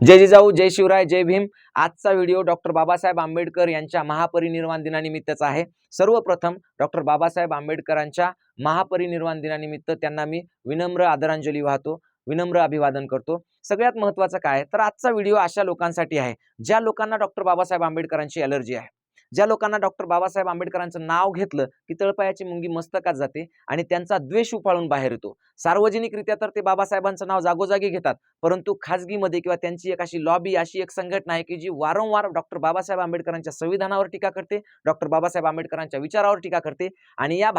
जय जिजाऊ, जय शिवराय, जय भीम। आजचा video doctor Babasaheb Ambedkar यांच्या महापरिनिर्वाण दिनानिमित्तचा आहे। सर्वप्रथम डॉक्टर बाबासाहेब आंबेडकरांच्या महापरिनिर्वाण दिनानिमित्त त्यांना मी विनम्र आदरांजली वाहतो, विनम्र अभिवादन करतो। सगळ्यात महत्त्वाचं काय तर आजचा व्हिडिओ अशा लोकांसाठी आहे ज्या लोकांना डॉक्टर बाबासाहेब आंबेडकरांची ॲलर्जी आहे, ज्या लोकांना डॉक्टर बाबासाहेब आंबेडकरांचं नाव घेतलं की तळपायाची मुंगी मस्तकात जाते आणि त्यांचा द्वेष उफाळून बाहेर येतो। सार्वजनिकरित्या तर ते बाबासाहेबांचं नाव जागोजागी घेतात, परंतु खाजगीमध्ये किंवा त्यांची एक अशी लॉबी, अशी एक संघटना आहे की जी वारंवार डॉक्टर बाबासाहेब आंबेडकरांच्या संविधानावर टीका करते, डॉक्टर बाबासाहेब आंबेडकरांच्या विचारावर टीका करते आणि या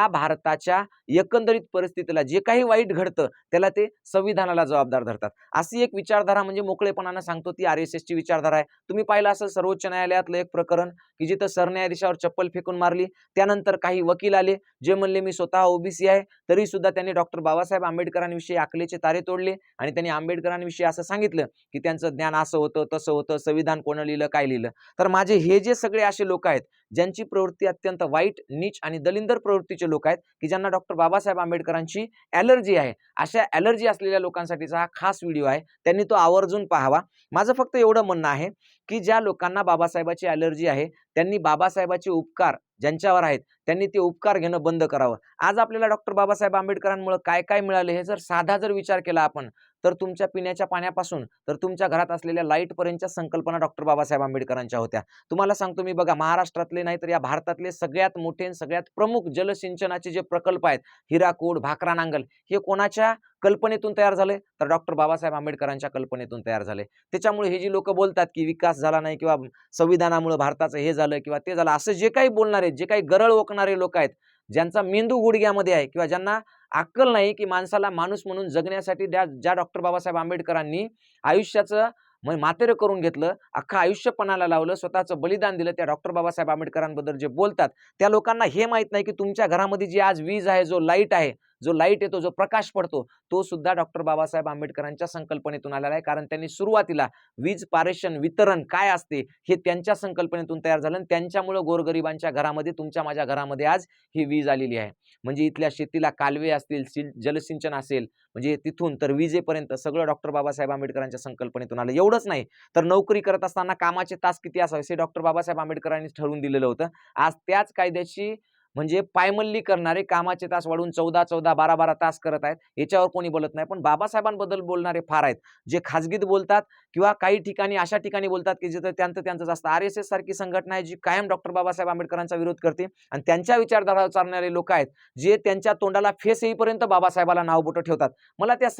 भारताच्या एकंदरीत परिस्थितीला जे काही वाईट घडतं त्याला ते संविधानाला जबाबदार धरतात। अशी एक विचारधारा म्हणजे मोकळेपणाने सांगतो ती RSS ची विचारधारा आहे। तुम्ही पाहिलं असेल सर्वोच्च न्यायालयातलं एक प्रकरण की जिथं सरन्यायाधीशावर चप्पल फेकून मारली, त्यानंतर काही वकील आले जे म्हणले मी स्वतः OBC आहे, तरी सुद्धा त्यांनी डॉक्टर बाबासाहेब आंबेडकरांविषयी अकलेचे तारे तोडले आणि त्यांनी आंबेडकरांविषयी असं सांगितलं की त्यांचं ज्ञान असं होतं तसं होतं, संविधान कोण लिहिलं काय लिहिलं। तर माझे हे जे सगळे असे लोक आहेत ज्यांची प्रवृत्ती अत्यंत वाईट, नीच आणि दलिंदर प्रवृत्तीचे लोक आहेत की ज्यांना डॉक्टर बाबासाहेब आंबेडकरांची ॲलर्जी आहे, अशा ॲलर्जी असलेल्या लोकांसाठीचा हा खास व्हिडिओ आहे, त्यांनी तो आवर्जून पाहावा। माझं फक्त एवढं म्हणणं आहे की ज्या लोकांना बाबासाहेबाची ॲलर्जी आहे त्यांनी बाबासाहेबाचे उपकार ज्यांच्यावर आहेत त्यांनी ते उपकार घेणं बंद करावं। आज आपल्याला डॉक्टर बाबासाहेब आंबेडकरांमुळे काय काय मिळाले हे जर साधा विचार केला आपण तर तुमच्या पिण्याच्या पाण्यापासून तर तुमच्या घरात असलेल्या लाईट पर्यंतच्या संकल्पना डॉक्टर बाबासाहेब आंबेडकरांच्या होत्या। तुम्हाला सांगतो मी, बघा, महाराष्ट्रातले नाही तर या भारतातले सगळ्यात मोठे आणि सगळ्यात प्रमुख जलसिंचनाचे जे प्रकल्प आहेत, हिराकूड, भाकरा नांगल, हे कोणाच्या कल्पनेतून तयार झाले तर डॉक्टर बाबासाहेब आंबेडकरांच्या कल्पनेतून तयार झाले। त्याच्यामुळे हे जी लोक बोलतात की विकास झाला नाही किंवा संविधानामुळे भारताचं हे झालं किंवा ते झालं, असं जे काही बोलणारे, जे काही गरळ ओकणारे लोक आहेत, ज्यांचा मेंदू गुडघ्यामध्ये आहे किंवा ज्यांना अक्कल नाही की माणसाला माणूस म्हणून जगण्यासाठी ज्या डॉक्टर बाबासाहेब आंबेडकरांनी आयुष्याचं मातेरं करून घेतलं, अख्खं आयुष्य पणाला लावलं, स्वतःचं बलिदान दिलं, त्या डॉक्टर बाबासाहेब आंबेडकरांबद्दल जे बोलतात त्या लोकांना हे माहित नाही की तुमच्या घरामध्ये जी आज वीज आहे, जो लाईट आहे, जो लाईट येतो, जो प्रकाश पडतो, तो सुद्धा डॉक्टर बाबासाहेब आंबेडकरांच्या संकल्पनेतून आलेला आहे। कारण त्यांनी सुरुवातीला वीज पारेषण वितरण काय असते हे त्यांच्या संकल्पनेतून तयार झालं आणि त्यांच्यामुळे गोरगरिबांच्या घरामध्ये, तुमच्या माझ्या घरामध्ये आज ही वीज आलेली आहे। म्हणजे इथल्या शेतीला कालवे असतील, जलसिंचन असेल, म्हणजे तिथून तर विजेपर्यंत सगळं डॉक्टर बाबासाहेब आंबेडकरांच्या संकल्पनेतून आलं। एवढंच नाही तर नोकरी करत असताना कामाचे तास किती असावे हे डॉक्टर बाबासाहेब आंबेडकरांनी ठरवून दिलेलं होतं। आज त्याच कायद्याची म्हणजे पायमल्ली करणारे कामाचे तास वाढवून 14-14, 12-12 तास करत आहेत, याच्यावर कोणी बोलत नाही। पण बाबासाहेबांबद्दल बोलणारे फार आहेत, जे खाजगीत बोलतात किंवा काही ठिकाणी अशा ठिकाणी बोलतात की जिथं त्यांचं असतं। RSS सारखी संघटना आहे जी कायम डॉक्टर बाबासाहेब आंबेडकरांचा विरोध करते आणि त्यांच्या विचारधारावर चालणारे लोक आहेत जे त्यांच्या तोंडाला फेस येईपर्यंत बाबासाहेबाला नाव बोटं ठेवतात। मला त्या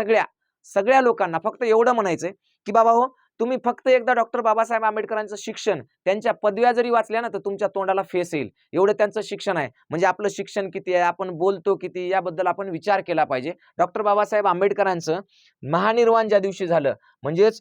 सगळ्या लोकांना फक्त एवढं म्हणायचंय की बाबा हो, तुम्ही फक्त एकदा डॉक्टर बाबासाहेब आंबेडकरांचं शिक्षण, त्यांच्या पदव्या जरी वाचल्या ना तर तुमच्या तोंडाला फेस येईल, एवढं त्यांचं शिक्षण आहे। म्हणजे आपलं शिक्षण किती आहे, आपण बोलतो किती, याबद्दल आपण विचार केला पाहिजे। डॉक्टर बाबासाहेब आंबेडकरांचं महानिर्वाण ज्या दिवशी झालं, म्हणजेच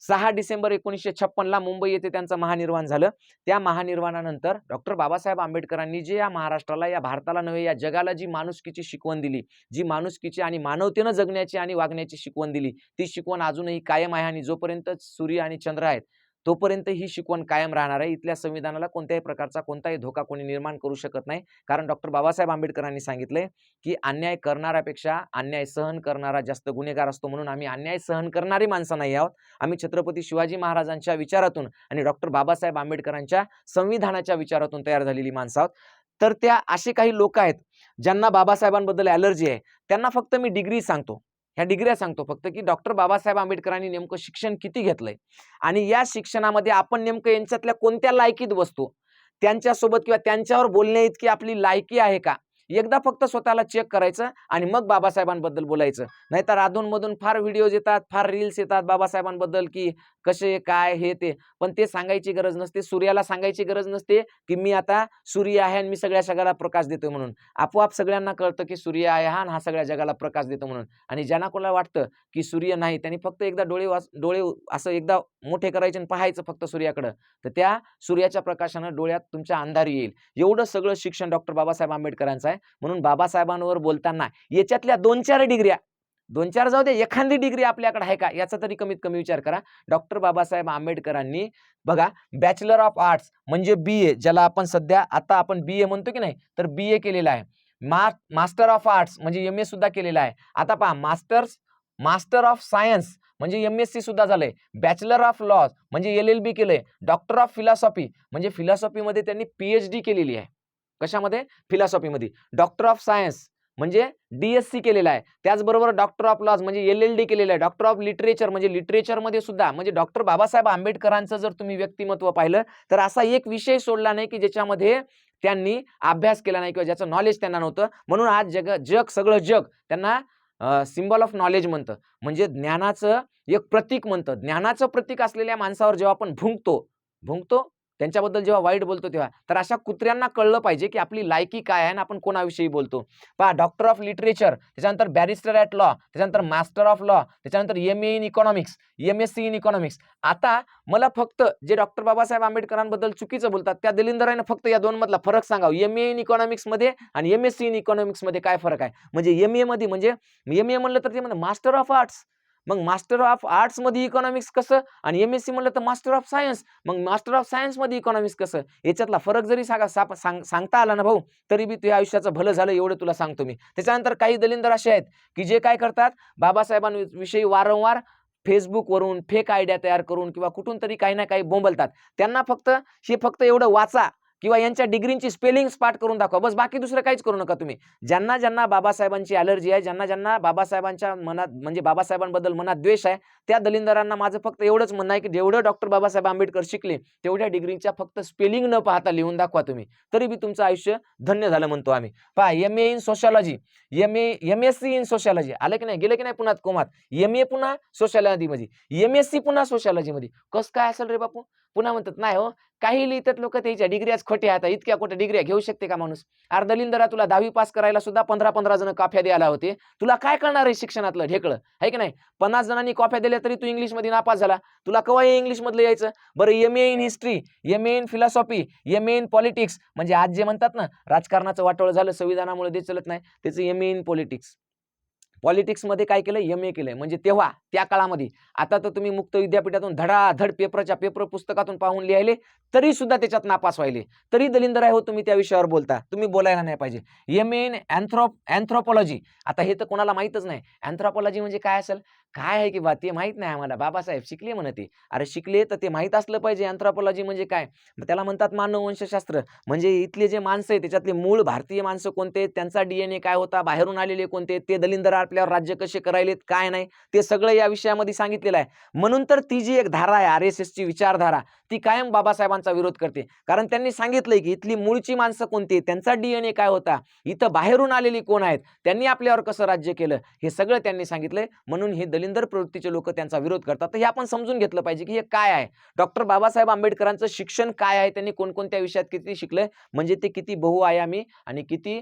6 डिसेंबर 1956 ला मुंबई येथे त्यांचं महानिर्वाण झालं। त्या महानिर्वाणानंतर डॉक्टर बाबासाहेब आंबेडकरांनी जे या महाराष्ट्राला, या भारताला नव्हे या जगाला जी माणुसकीची शिकवण दिली, जी माणुसकीची आणि मानवतेनं जगण्याची आणि वागण्याची शिकवण दिली, ती शिकवण अजूनही कायम आहे आणि जोपर्यंत सूर्य आणि चंद्र आहेत तोपर्यंत ही शिकवण कायम राहणार आहे। इथल्या संविधानाला कोणत्याही प्रकारचा कोणताही धोका कोणी निर्माण करू शकत नाही, कारण डॉक्टर बाबासाहेब आंबेडकरांनी सांगितलंय की अन्याय करणाऱ्यापेक्षा अन्याय सहन करणारा जास्त गुन्हेगार असतो। म्हणून आम्ही अन्याय सहन करणारी माणसं नाही आहोत, आम्ही छत्रपती शिवाजी महाराजांच्या विचारातून आणि डॉक्टर बाबासाहेब आंबेडकरांच्या संविधानाच्या विचारातून तयार झालेली माणसं आहोत। तर त्या असे काही लोक आहेत ज्यांना बाबासाहेबांबद्दल ॲलर्जी आहे, त्यांना फक्त मी डिग्री सांगतो, ह्या डिग्र्या सांगतो फक्त की डॉक्टर बाबासाहेब आंबेडकरांनी नेमकं शिक्षण किती घेतलंय आणि या शिक्षणामध्ये आपण नेमकं यांच्यातल्या कोणत्या लायकीत बसतो, त्यांच्यासोबत किंवा त्यांच्यावर बोलण्या इतकी आपली लायकी आहे का, एकदा फक्त स्वतःला चेक करायचं आणि मग बाबासाहेबांबद्दल बोलायचं। नाहीतर अधूनमधून फार व्हिडिओज येतात, फार रील्स येतात बाबासाहेबांबद्दल की कसे काय हे ते, पण ते सांगायची गरज नसते। सूर्याला सांगायची गरज नसते की मी आता सूर्य आहे आणि मी सगळ्या जगाला प्रकाश देतोय म्हणून, आपोआप सगळ्यांना कळतं की सूर्य आहे हा आणि हा सगळ्या जगाला प्रकाश देतो म्हणून। आणि ज्यांना कोणाला वाटतं की सूर्य नाही, त्यांनी फक्त एकदा डोळे असं एकदा मोठे करायचे आणि पाहायचं फक्त सूर्याकडं, तर त्या सूर्याच्या प्रकाशानं डोळ्यात तुमच्या अंधारी येईल। एवढं सगळं शिक्षण डॉक्टर बाबासाहेब आंबेडकरांचं आहे। म्हणून बाबासाहेबांवर बोलताना याच्यातल्या 2-4 डिग्र्या, 2-4 जाऊ दे, एखादी डिग्री आपल्याकडे आहे का याचा तरी कमीत कमी विचार करा। डॉक्टर बाबासाहेब आंबेडकरांनी बघा, बॅचलर ऑफ आर्ट्स म्हणजे BA, ज्याला आपण सध्या आता आपण BA म्हणतो की नाही, तर BA केलेला आहे। मास्टर ऑफ आर्ट्स म्हणजे MA सुद्धा केलेला आहे। आता पहा, मास्टर ऑफ सायन्स म्हणजे MSc सुद्धा झालंय, बॅचलर ऑफ लॉ म्हणजे LLB केलंय, डॉक्टर ऑफ फिलॉसॉफी म्हणजे फिलॉसॉफीमध्ये त्यांनी PhD केलेली आहे. कशामध्ये? फिलॉसॉफीमध्ये. डॉक्टर ऑफ सायन्स म्हणजे DSc केलेला आहे. त्याचबरोबर डॉक्टर ऑफ लॉज म्हणजे LLD केलेलं आहे. डॉक्टर ऑफ लिटरेचर म्हणजे लिटरेचरमध्ये सुद्धा म्हणजे डॉक्टर बाबासाहेब आंबेडकरांचं जर तुम्ही व्यक्तिमत्व पाहिलं तर असा एक विषय सोडला नाही की ज्याच्यामध्ये त्यांनी अभ्यास केला नाही किंवा ज्याचं नॉलेज त्यांना नव्हतं. म्हणून आज सगळं जग त्यांना सिम्बॉल ऑफ नॉलेज म्हणतं, म्हणजे ज्ञानाचं एक प्रतीक म्हणतं. ज्ञानाचं प्रतीक असलेल्या माणसावर जेव्हा आपण भुंकतो त्यांच्याबद्दल जेव्हा वाईट बोलतो तेव्हा, तर अशा कुत्र्यांना कळलं पाहिजे की आपली लायकी काय आहे आणि आपण कोणाविषयी बोलतो. पहा, डॉक्टर ऑफ लिटरेचर, त्याच्यानंतर बॅरिस्टर ॲट लॉ, त्याच्यानंतर मास्टर ऑफ लॉ, त्याच्यानंतर MA in economics, MSc in economics. आता मला फक्त जे डॉक्टर बाबासाहेब आंबेडकरांबद्दल चुकीचं बोलतात त्या दलिंदराने फक्त या दोन मधला फरक सांगावं. MA इन इकॉनॉमिक्स मध्ये आणि MSc इन इकॉनॉमिक्स मध्ये काय फरक आहे. म्हणजे MA मध्ये म्हणजे MA म्हणलं तर ते म्हणतात मास्टर ऑफ आर्ट्स, मग मास्टर ऑफ आर्ट्स मध्ये इकॉनॉमिक्स कसं, आणि MSc म्हणलं तर मास्टर ऑफ सायन्स, मग मास्टर ऑफ सायन्स मध्ये इकॉनॉमिक्स कसं. याच्यातला फरक जरी सांगता आला ना भाऊ, तरी बी तुझ्या आयुष्याचं भलं झालं एवढं तुला सांगतो मी. त्याच्यानंतर काही दलिंदर असे आहेत की जे काय करतात, बाबासाहेबांविषयी वारंवार फेसबुकवरून फेक आयडिया तयार करून किंवा कुठून तरी काही ना काही बोंबलतात. त्यांना फक्त एवढं वाचा किंवा यांच्या डिग्रींची स्पेलिंग्स पाठ करून दाखवा, बस. बाकी दुसरं काहीच करू नका तुम्ही. ज्यांना ज्यांना बाबासाहेबांची ॲलर्जी आहे, ज्यांना ज्यांना बाबासाहेबांच्या मनात म्हणजे बाबासाहेबांबद्दल मनात द्वेष आहे, त्या दलिंदरांना माझं फक्त एवढंच म्हणणं आहे की जेवढं डॉक्टर बाबासाहेब आंबेडकर शिकले तेवढ्या डिग्रीच्या फक्त स्पेलिंग न पाहता लिहून दाखवा तुम्ही, तरी बी तुमचं आयुष्य धन्य झालं म्हणतो आम्ही. पहा, MA in sociology, MSc in sociology आलं की नाही, गेलं की नाही पुन्हा कोमात. MA पुन्हा सोशॉलॉजीमध्ये, MSc पुन्हा सोशॉलॉजीमध्ये. कसं काय असेल रे बापू. पुन्हा म्हणतात नाही हो, काही लिहितात लोक त्याच्या डिग्र्याच खोट्या आहेत. इतक्या खोट्या डिग्र्या घेऊ शकते का माणूस. दलिंदरा, तुला 10वी पास करायला सुद्धा 15-15 जण कॉफ्या द्यायला होते. तुला काय कळणार आहे शिक्षणातलं ढेकळं, आहे की नाही. 50 जणांनी कॉफ्या दिल्या तरी तू इंग्लिशमध्ये नापास झाला. तुला केव्हा इंग्लिश मधलं यायचं. बरं, MA in history, MA in philosophy, MA in politics म्हणजे आज जे म्हणतात ना राजकारणाचं वाटोळ झालं संविधानामुळे ते चलत नाही, त्याचं MA इन पॉलिटिक्स. पॉलिटिक्समध्ये काय केलं, MA केलंय. म्हणजे तेव्हा त्या काळामध्ये. आता तर तुम्ही मुक्त विद्यापीठातून धडाधड पेपर पुस्तकातून पाहून लिहायले तरी सुद्धा त्याच्यात नापास व्हायले. तरी दलिंदर आहे हो तुम्ही त्या विषयावर बोलता. तुम्ही बोलायला नाही पाहिजे. MA in anthropology. आता हे तर कोणाला माहीतच नाही. अँथ्रोपॉलॉजी म्हणजे काय असेल, काय आहे की बा ते माहित नाही आम्हाला. बाबासाहेब शिकले म्हणते. अरे शिकले तर ते माहीत असलं पाहिजे अँथ्रोपॉलॉजी म्हणजे काय. त्याला म्हणतात मानववंशशास्त्र. म्हणजे इथले जे माणसं आहेत त्याच्यातले मूळ भारतीय माणसं कोणते आहेत, त्यांचा DNA काय होता, बाहेरून आलेले कोणते, ते दलिंदर आपल्यावर राज्य कसे करायलेत काय नाही, ते सगळं या विषयामध्ये सांगितलेलं आहे. म्हणून तर ती जी एक धारा आहे RSSची विचारधारा, ती कायम बाबासाहेबांचा विरोध करते. कारण त्यांनी सांगितलंय की इथली मूळची माणसं कोणती, त्यांचा DNA काय होता, इथं बाहेरून आलेली कोण आहेत, त्यांनी आपल्यावर कसं राज्य केलं, हे सगळं त्यांनी सांगितलंय. म्हणून हे दलिंदर प्रवृत्तीचे लोक त्यांचा विरोध करतात. तर हे आपण समजून घेतलं पाहिजे की हे काय आहे. डॉक्टर बाबासाहेब आंबेडकरांचं शिक्षण काय आहे, त्यांनी कोणकोणत्या विषयात किती शिकलंय, म्हणजे ते किती बहुआयामी आणि किती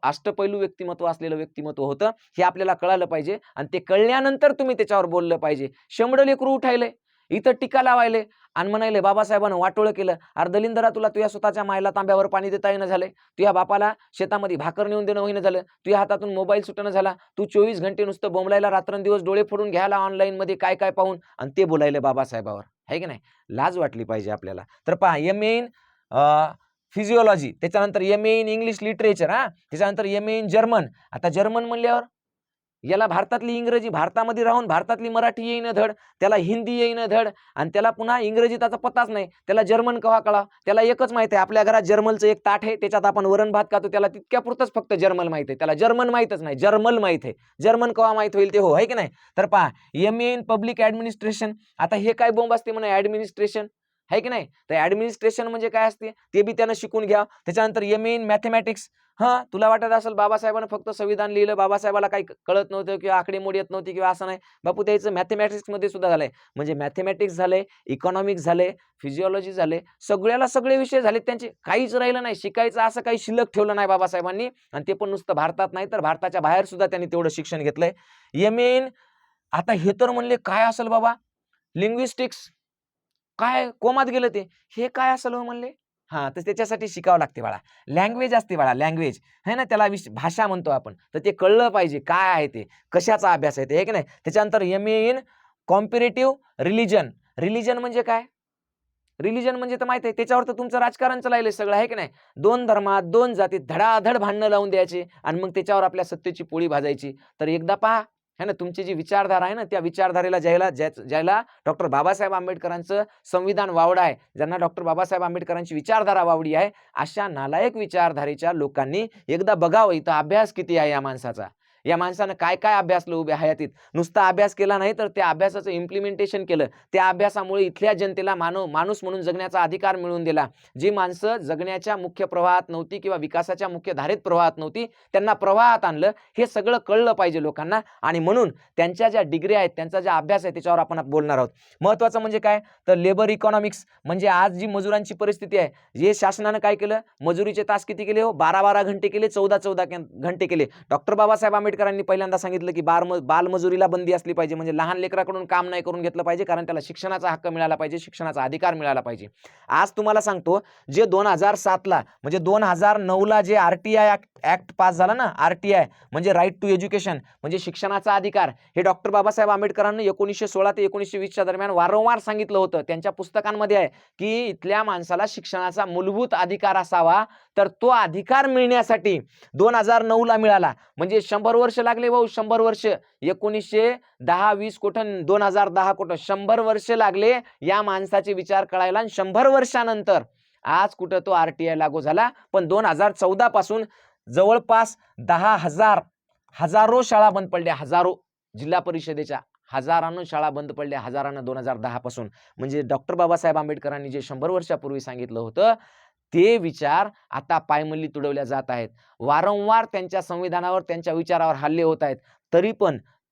अष्टपैलू व्यक्तिमत्व असलेलं व्यक्तिमत्व होतं, हे आपल्याला कळालं पाहिजे. आणि ते कळल्यानंतर तुम्ही त्याच्यावर बोललं पाहिजे. शेंबडं लेकरू उठायले, इथं टीका लावायले आणि म्हणायले बाबासाहेबांनं वाटोळं केलं. अरे दलिंदरा, तुला तुझ्या स्वतःच्या मायला तांब्यावर पाणी देता येणं झालंय, तुझ्या बापाला शेतामध्ये भाकर नेऊन देणं होईना झालं, तुझ्या हातातून मोबाईल सुटणं झाला, तू 24 घंटे नुसतं बोंबलायला रात्रंदिवस डोळे फोडून घ्यायला ऑनलाईन मध्ये काय काय पाहून, आणि ते बोलायले बाबासाहेबावर, आहे की नाही. लाज वाटली पाहिजे आपल्याला. तर पहा, MA इन फिजिओलॉजी, त्याच्यानंतर MA इन इंग्लिश लिटरेचर, त्याच्यानंतर MA इन जर्मन. आता जर्मन म्हणल्यावर याला भारतातली इंग्रजी, भारतामध्ये राहून भारतातली मराठी येईन धड, त्याला हिंदी येईन धड, आणि त्याला पुन्हा इंग्रजी त्याचा पत्ताच नाही. त्याला जर्मन कवा कळा. त्याला एकच माहिती आहे, आपल्या घरात जर्मलचं एक ताट आहे, त्याच्यात आपण वरण भात खातो, त्याला तितक्यापुरतच फक्त जर्मन माहित आहे. त्याला जर्मन माहितच नाही, जर्मल माहित आहे. जर्मन कवा माहित होईल ते, हो आहे की नाही. तर पहा, MA इन पब्लिक ऍडमिनिस्ट्रेशन. आता हे काय बोंब असते म्हणा, ऍडमिनिस्ट्रेशन, आहे की नाही. तर ऍडमिनिस्ट्रेशन म्हणजे काय असते ते बी त्यानं शिकून घ्या. त्याच्यानंतर MA इन मॅथमॅटिक्स. तुला वाटत असेल बाबासाहेबांना फक्त संविधान लिहिलं, बाबासाहेबाला काही कळत नव्हतं किंवा आकडेमोड येत नव्हती किंवा असं नाही. बापू त्याचं मॅथमॅटिक्स मध्ये सुद्धा झालंय. म्हणजे मॅथमॅटिक्स झालंय, इकॉनॉमिक्स झालंय, फिजिओलॉजी झाले, सगळ्याला सगळे विषय झाले त्यांचे. काहीच राहिलं नाही शिकायचं, असं काही शिल्लक ठेवलं नाही बाबासाहेबांनी. आणि ते पण नुसतं भारतात नाही तर भारताच्या बाहेर सुद्धा त्यांनी तेवढं शिक्षण घेतलंय. MA इन, आता हे तर म्हणले काय असेल बाबा, लिंग्विस्टिक्स. काय कोमात गेलं ते, हे काय असेल हो म्हणले. तर त्याच्यासाठी शिकावं लागते बाळा. लँग्वेज असते बाळा, लँग्वेज है ना, त्याला भाषा म्हणतो आपण. तर ते कळलं पाहिजे काय आहे ते, कशाचा अभ्यास आहे ते, हे की नाही. त्याच्यानंतर MA इन कॉम्पेरेटिव्ह रिलिजन. रिलिजन म्हणजे काय, रिलिजन म्हणजे तर माहिती आहे, त्याच्यावर तर तुमचं राजकारण चाललंय सगळं, आहे की नाही. 2 धर्मात 2 जातीत धडाधड भांडणं लावून द्यायचे आणि मग त्याच्यावर आपल्या सत्तेची पोळी भाजायची. तर एकदा पहा, है ना, तुमची जी विचारधारा आहे ना, त्या विचारधारेला ज्याला डॉक्टर बाबासाहेब आंबेडकरांचं संविधान वावडं आहे, ज्यांना डॉक्टर बाबासाहेब आंबेडकरांची विचारधारा वावडी आहे, अशा नालायक विचारधारेच्या लोकांनी एकदा बघावं इथं अभ्यास किती आहे या माणसाचा. या माणसानं काय काय अभ्यासलं उभ्या हयातीत. नुसता अभ्यास केला नाही तर त्या अभ्यासाचं इम्प्लिमेंटेशन केलं. त्या अभ्यासामुळे इथल्या जनतेला माणूस म्हणून जगण्याचा अधिकार मिळवून दिला. जी माणसं जगण्याच्या मुख्य प्रवाहात नव्हती किंवा विकासाच्या मुख्य धारेत प्रवाहात नव्हती, त्यांना प्रवाहात आणलं. हे सगळं कळलं पाहिजे लोकांना आणि म्हणून त्यांच्या ज्या डिग्री आहेत, त्यांचा ज्या अभ्यास आहे त्याच्यावर आपण बोलणार आहोत. महत्त्वाचं म्हणजे काय तर लेबर इकॉनॉमिक्स म्हणजे आज जी मजुरांची परिस्थिती आहे, जे शासनानं काय केलं, मजुरीचे तास किती केले हो, 12-12 घंटे केले, 14-14 घंटे केले. डॉक्टर बाबासाहेब आंबेडकरांनी पहिल्यांदा सांगितलं की बालमजुरीला बंदी असली पाहिजे, म्हणजे लहान लेकराकडून काम नाही करून घेतलं पाहिजे, कारण त्याला शिक्षणाचा हक्क मिळाला पाहिजे, शिक्षणाचा अधिकार मिळाला पाहिजे. आज तुम्हाला सांगतो, जे 2007ला म्हणजे 2009ला जे RTI ऍक्ट पास झाला ना, RTI म्हणजे राईट टू एज्युकेशन म्हणजे शिक्षणाचा अधिकार, हे डॉक्टर बाबासाहेब आंबेडकरांनी 1916 ते 1920च्या दरम्यान वारंवार सांगितलं होतं. त्यांच्या पुस्तकांमध्ये आहे की इथल्या माणसाला शिक्षणाचा मूलभूत अधिकार असावा, तर तो अधिकार मिळण्यासाठी 2009ला मिळाला. म्हणजे 100 वर्ष लागले भाऊ, 100 वर्ष. 1910-20 कुठं 2010 कुठं, 100 वर्ष लागले या माणसाचे विचार कळायला. आणि 100 वर्षानंतर आज कुठं तो RTI लागू झाला. पण 2014 पासून जवळपास 10,000 हजारो शाळा बंद पडल्या, हजारो जिल्हा परिषदेच्या हजारांनो शाळा बंद पडल्या, हजारांना 2010 पासून. म्हणजे डॉक्टर बाबासाहेब आंबेडकरांनी जे 100 वर्षापूर्वी सांगितलं होतं ते विचार आता पायमल्ली तुडवल्या जात आहेत. वारंवार त्यांच्या संविधानावर, त्यांच्या विचारावर हल्ले होत आहेत.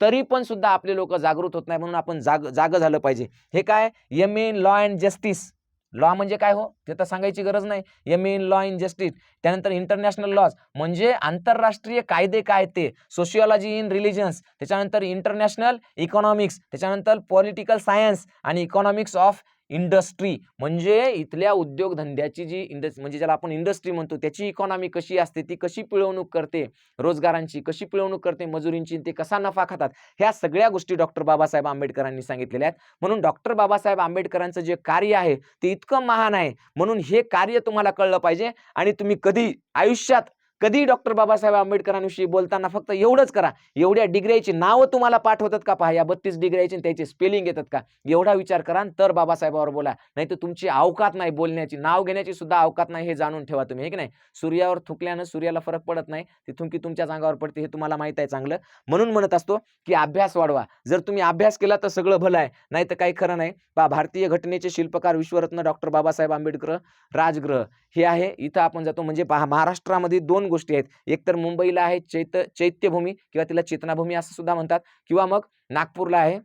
तरी पण सुद्धा आपले लोक जागृत होत नाही, म्हणून आपण जाग झालं पाहिजे. हे काय MA in law and justice, law म्हणजे काय हो ते तर सांगायची गरज नाही. MA in law in justice, त्यानंतर इंटरनॅशनल लॉज म्हणजे आंतरराष्ट्रीय कायदे काय ते, सोशिओलॉजी इन रिलिजन्स, त्याच्यानंतर इंटरनॅशनल इकॉनॉमिक्स, त्याच्यानंतर पॉलिटिकल सायन्स आणि इकॉनॉमिक्स ऑफ इंडस्ट्री म्हणजे इथल्या उद्योगधंद्याची जी म्हणजे ज्याला आपण इंडस्ट्री म्हणतो, त्याची इकॉनॉमी कशी असते, ती कशी पिळवणूक करते, रोजगारांची कशी पिळवणूक करते, मजुरींची, ते कसा नफा खातात, ह्या सगळ्या गोष्टी डॉक्टर बाबासाहेब आंबेडकरांनी सांगितलेल्या आहेत. म्हणून डॉक्टर बाबासाहेब आंबेडकरांचं जे कार्य आहे ते इतकं महान आहे, म्हणून हे कार्य तुम्हाला कळलं पाहिजे. आणि तुम्ही कधी आयुष्यात कधी डॉक्टर बाबासाहेब आंबेडकरांविषयी बोलताना फक्त एवढंच करा, एवढ्या डिग्र्याची नावं तुम्हाला पाठ होतात का पहा, या 32 डिग्र्याची त्याचे स्पेलिंग येतात का, एवढा विचार करा तर बाबासाहेबावर बोला. नाही तर तुमची अवकात नाही बोलण्याची, नाव घेण्याची सुद्धा अवकात नाही, हे जाणून ठेवा तुम्ही, हे की नाही. सूर्यावर थुकल्यानं सूर्याला फरक पडत नाही, ती थुंकी तुमच्याच अंगावर पडते, हे तुम्हाला माहित आहे चांगलं. म्हणून म्हणत असतो की अभ्यास वाढवा. जर तुम्ही अभ्यास केला तर सगळं भलं आहे, नाही तर काही खरं नाही. पहा, भारतीय घटनेचे शिल्पकार विश्वरत्न डॉक्टर बाबासाहेब आंबेडकर राजगृह हे आहे, इथं आपण जातो. म्हणजे पहा, महाराष्ट्रामध्ये 2 गोष्टी आहेत. एक तर मुंबईला आहे चैत्यभूमी किंवा तिला चेतनाभूमी असं सुद्धा म्हणतात, किंवा मग नागपूरला आहे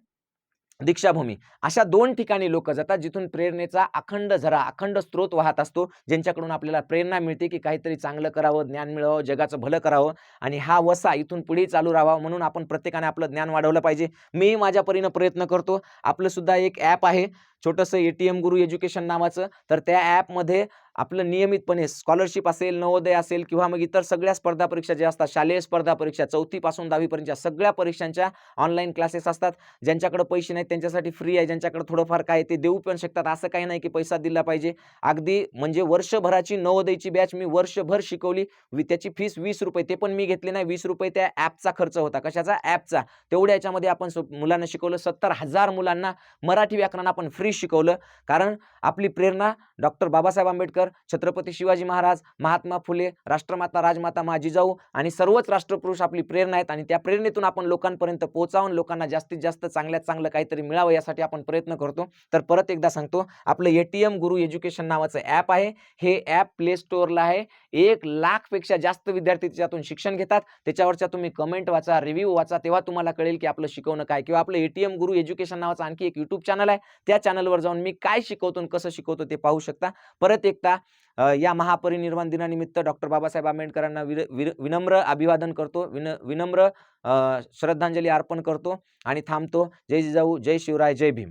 दीक्षाभूमी. अशा 2 ठिकाणी लोक जातात जिथून प्रेरणेचा अखंड झरा, अखंड स्रोत वाहत असतो, ज्यांच्याकडून आपल्याला प्रेरणा मिळते की काहीतरी चांगलं करावं, ज्ञान मिळवावं, जगाचं भलं करावं आणि हा वसा इथून पुढे चालू राहावा. म्हणून आपण प्रत्येकाने आपलं ज्ञान वाढवलं पाहिजे. मी माझ्या परीने प्रयत्न करतो. आपलं सुद्धा एक ॲप आहे छोटंसं, ATM गुरु एज्युकेशन नावाचं. तर त्या ॲपमध्ये आपलं नियमितपणे स्कॉलरशिप असेल, नवोदय असेल किंवा मग इतर सगळ्या स्पर्धा परीक्षा ज्या असतात, शालेय स्पर्धा परीक्षा 4थी पासून 10वी पर्यंतच्या सगळ्या परीक्षांच्या ऑनलाईन क्लासेस असतात. ज्यांच्याकडे पैसे नाहीत त्यांच्यासाठी फ्री आहे, ज्यांच्याकडे थोडंफार काय ते देऊ पण शकतात. असं काही नाही की पैसा दिला पाहिजे. अगदी म्हणजे वर्षभराची नवोदयची बॅच मी वर्षभर शिकवली. त्याची फीस ₹20, ते पण मी घेतले नाही. ₹20 त्या ॲपचा खर्च होता. कशाचा? ॲपचा. तेवढ्या याच्यामध्ये आपण मुलांना शिकवलं. 70,000 मुलांना मराठी व्याकरण आपण फ्री शिकवलं. कारण आपली प्रेरणा डॉक्टर बाबासाहेब आंबेडकर, छत्रपती शिवाजी महाराज, महात्मा फुले, राष्ट्रमाता राजमाता मा जिजाऊ आणि सर्वच राष्ट्रपुरुष आपली प्रेरणा आहेत. आणि त्या प्रेरणेतून आपण लोकांपर्यंत पोहोचावून लोकांना जास्तीत जास्त चांगल्यात चांगलं काहीतरी मिळावं यासाठी आपण प्रयत्न करतो. तर परत एकदा सांगतो, आपलं ATM गुरु एज्युकेशन नावाचं ॲप आहे. हे ॲप प्ले स्टोअरला आहे. 1,00,000 पेक्षा जास्त विद्यार्थी त्याच्यातून शिक्षण घेतात. त्याच्यावरच्या तुम्ही कमेंट वाचा, रिव्ह्यू वाचा, तेव्हा तुम्हाला कळेल की आपलं शिकवणं काय. किंवा आपलं ATM गुरु एज्युकेशन नावाचं आणखी एक YouTube चॅनल आहे. त्या चॅनलवर जाऊन मी काय शिकवतो आणि कसं शिकवतो ते पाहू शकता. परत एकदा या महापरिनिर्वाण दिनानिमित्त डॉक्टर बाबासाहेब आंबेडकरांना विनम्र अभिवादन करतो, विनम्र श्रद्धांजली अर्पण करतो आणि थांबतो. जय जिजाऊ, जय शिवराय, जय भीम.